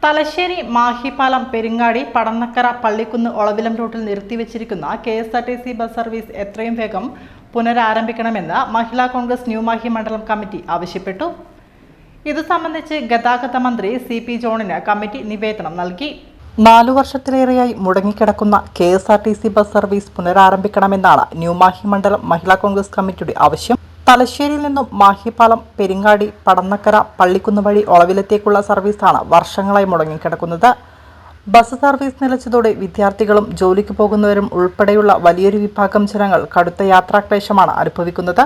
തലശ്ശേരി മാഹിപ്പാലം പെരിങ്ങാടി പടന്നക്കര പള്ളിക്കുന്ന് ഒളവിലം റൂട്ടിൽ നിർത്തിവച്ചിരിക്കുന്ന KSRTC bus service എത്രയും വേഗം പുനരാരംഭിക്കണമെന്ന് മഹിളാ കോൺഗ്രസ് ന്യൂമാഹി മണ്ഡലം കമ്മിറ്റി ആവശ്യപ്പെട്ടു. ഇത് സംബന്ധിച്ച് ഗതാഗത മന്ത്രി CP ജോണിന് കമ്മിറ്റി നിവേദനം നൽകി. 4 വർഷത്തിലേറെയായി മുടങ്ങിക്കിടക്കുന്ന KSRTC ബസ് സർവീസ് പുനരാരംഭിക്കണമെന്നാണ് ന്യൂമാഹി മണ്ഡലം മഹിളാ കോൺഗ്രസ് കമ്മിറ്റിയുടെ ആവശ്യം. തലശ്ശേരിയിൽ നിന്നും മാഹിപ്പാലം പെരിങ്ങാടി പടന്നക്കര പള്ളിക്കുന്ന് വഴി ഒളവിലത്തേക്കുള്ള സർവീസാണ് വർഷങ്ങളായി മുടങ്ങിക്കിടക്കുന്നത്. ബസ് സർവീസ് നിലച്ചതോടെ വിദ്യാർത്ഥികളും ജോലിക്ക് പോകുന്നവരും ഉൾപ്പെടെയുള്ള വലിയൊരു വിഭാഗം ജനങ്ങൾ കടുത്ത യാത്രാക്ലേശമാണ് അനുഭവിക്കുന്നത്.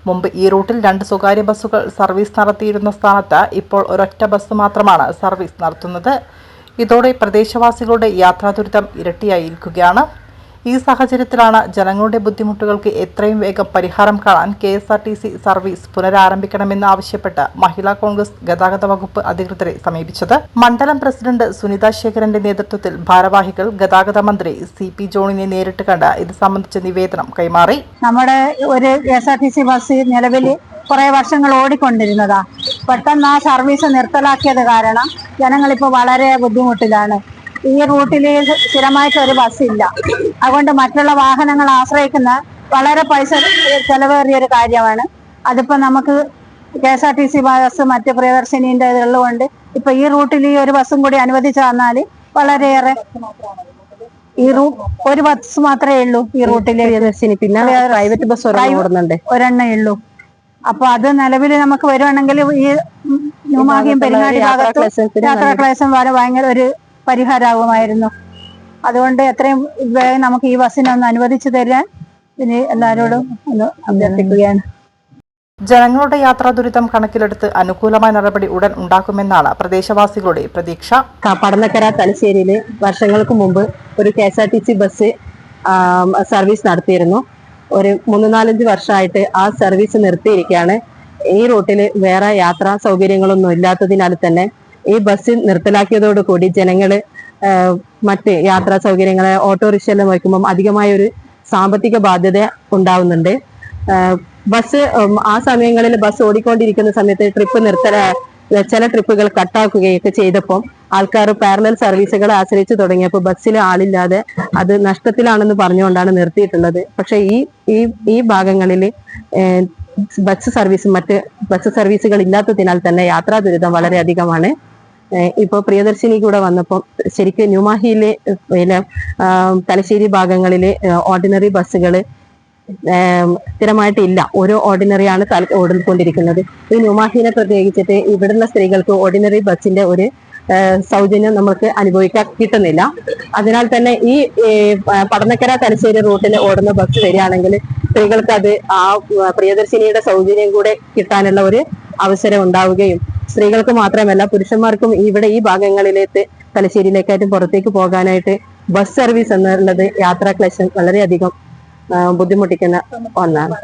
മുമ്പ് ഈ റൂട്ടിൽ 2 സ്വകാര്യ ബസ്സുകൾ സർവീസ് നടത്തിയിരുന്ന സ്ഥാനത്ത് ഇപ്പോൾ ഒരൊറ്റ ബസ് മാത്രമാണ് സർവീസ് നടത്തുന്നത്. ഇതോടെ പ്രദേശവാസികളുടെ യാത്രാ ദുരിതം ഇരട്ടിയായിരിക്കുകയാണ്. ഈ സാഹചര്യത്തിലാണ് ജനങ്ങളുടെ ബുദ്ധിമുട്ടുകൾക്ക് എത്രയും വേഗം പരിഹാരം കാണാൻ KSRTC സർവീസ് പുനരാരംഭിക്കണമെന്ന് ആവശ്യപ്പെട്ട് മഹിളാ കോൺഗ്രസ് ഗതാഗത വകുപ്പ് അധികൃതരെ സമീപിച്ചത്. മണ്ഡലം പ്രസിഡന്റ് സുനിത ശേഖരന്റെ നേതൃത്വത്തിൽ ഭാരവാഹികൾ ഗതാഗത മന്ത്രി CP ജോണിനെ നേരിട്ട് കണ്ട് ഇത് സംബന്ധിച്ച നിവേദനം കൈമാറി. നമ്മുടെ ഒരു KSRTC ബസ് നിലവിൽ കുറെ വർഷങ്ങൾ ഓടിക്കൊണ്ടിരുന്നതാ. പെട്ടെന്ന് ആ സർവീസ് നിർത്തലാക്കിയത് കാരണം ജനങ്ങളിപ്പോൾ വളരെ ബുദ്ധിമുട്ടിലാണ്. ഈ റൂട്ടിൽ സ്ഥിരമായിട്ട് ഒരു ബസ്സില്ല. അതുകൊണ്ട് മറ്റുള്ള വാഹനങ്ങൾ ആശ്രയിക്കുന്ന വളരെ പൈസ ചെലവേറിയൊരു കാര്യമാണ്. അതിപ്പോ നമുക്ക് KSRTC ബസ് മറ്റ് പ്രിയദർശിനിന്റെ ഇതുള്ളതുകൊണ്ട് ഇപ്പൊ ഈ റൂട്ടിൽ ഈ ഒരു ബസ്സും കൂടി അനുവദിച്ചു തന്നാൽ വളരെയേറെ. ഒരു ബസ് മാത്രമേ ഉള്ളൂ ഈ റൂട്ടിലെ പ്രിയദർശിനി, പിന്നെ പ്രൈവറ്റ് ബസ് ഒരെണ്ണേ ഉള്ളൂ. അപ്പൊ അത് നിലവിൽ നമുക്ക് വരുവാണെങ്കിൽ ഈ ന്യൂമാഹിയും പെരിങ്ങാടി ഭാഗത്ത് യാത്രാക്ലേശം വരെ ഭയങ്കര ഒരു പരിഹാരമാകുമായിരുന്നു. അതുകൊണ്ട് എത്രയും വേഗം നമുക്ക് ഈ ബസ്സിനൊന്ന് അനുവദിച്ചു തരാൻ ഇനി എല്ലാവരോടും ഒന്ന് അഭ്യർത്ഥിക്കുകയാണ്. ജനങ്ങളുടെ യാത്രാ ദുരിതം കണക്കിലെടുത്ത് അനുകൂലമായ നടപടി ഉടൻ ഉണ്ടാക്കുമെന്നാണ് പ്രദേശവാസികളുടെ പ്രതീക്ഷ. പടന്നക്കര തലശ്ശേരിയിൽ വർഷങ്ങൾക്ക് മുമ്പ് ഒരു KSRTC ബസ് സർവീസ് നടത്തിയിരുന്നു. ഒരു 3-4 വർഷമായിട്ട് ആ സർവീസ് നിർത്തിയിരിക്കുകയാണ്. ഈ റൂട്ടിൽ വേറെ യാത്രാ സൗകര്യങ്ങളൊന്നും ഇല്ലാത്തതിനാൽ തന്നെ ഈ ബസ് നിർത്തലാക്കിയതോടുകൂടി ജനങ്ങള് മറ്റ് യാത്രാ സൗകര്യങ്ങളെ ഓട്ടോറിക്ഷയിൽ വയ്ക്കുമ്പം അധികമായ ഒരു സാമ്പത്തിക ബാധ്യത ഉണ്ടാവുന്നുണ്ട്. ബസ് ആ സമയങ്ങളിൽ ബസ് ഓടിക്കൊണ്ടിരിക്കുന്ന സമയത്ത് ചില ട്രിപ്പുകൾ കട്ടാക്കുകയൊക്കെ ചെയ്തപ്പോൾ ആൾക്കാർ പാരലൽ സർവീസുകളെ ആശ്രയിച്ചു തുടങ്ങിയപ്പോൾ ബസ്സിൽ ആളില്ലാതെ അത് നഷ്ടത്തിലാണെന്ന് പറഞ്ഞുകൊണ്ടാണ് നിർത്തിയിട്ടുള്ളത്. പക്ഷെ ഈ ഭാഗങ്ങളിൽ മറ്റ് ബസ് സർവീസുകൾ ഇല്ലാത്തതിനാൽ തന്നെ യാത്രാ ദുരിതം വളരെ അധികമാണ്. ഇപ്പൊ പ്രിയദർശിനി കൂടെ വന്നപ്പോൾ ശരിക്കും ന്യൂമാഹിയിലെ തലശ്ശേരി ഭാഗങ്ങളിലെ ഓർഡിനറി ബസ്സുകൾ സ്ഥിരമായിട്ടില്ല. ഓരോ ഓർഡിനറിയാണ് ഓടിക്കൊണ്ടിരിക്കുന്നത്. ഈ ന്യൂമാഹിനെ പ്രത്യേകിച്ചിട്ട് ഇവിടുള്ള സ്ത്രീകൾക്ക് ഓർഡിനറി ബസ്സിന്റെ ഒരു സൗജന്യം നമുക്ക് അനുഭവിക്കാൻ കിട്ടുന്നില്ല. അതിനാൽ തന്നെ ഈ പടന്നക്കര തലശ്ശേരി റൂട്ടിൽ ഓടുന്ന ബസ് വരികയാണെങ്കിൽ സ്ത്രീകൾക്ക് അത് ആ പ്രിയദർശിനിയുടെ സൗജന്യം കൂടെ കിട്ടാനുള്ള ഒരു അവസരം ഉണ്ടാവുകയും സ്ത്രീകൾക്ക് മാത്രമല്ല പുരുഷന്മാർക്കും ഇവിടെ ഈ ഭാഗങ്ങളിലേക്ക് തലശ്ശേരിയിലേക്കായിട്ടും പുറത്തേക്ക് പോകാനായിട്ട് ബസ് സർവീസ് എന്നുള്ളത് യാത്രാക്ലേശം വളരെയധികം ബുദ്ധിമുട്ടിക്കുന്ന ഒന്നാണ്.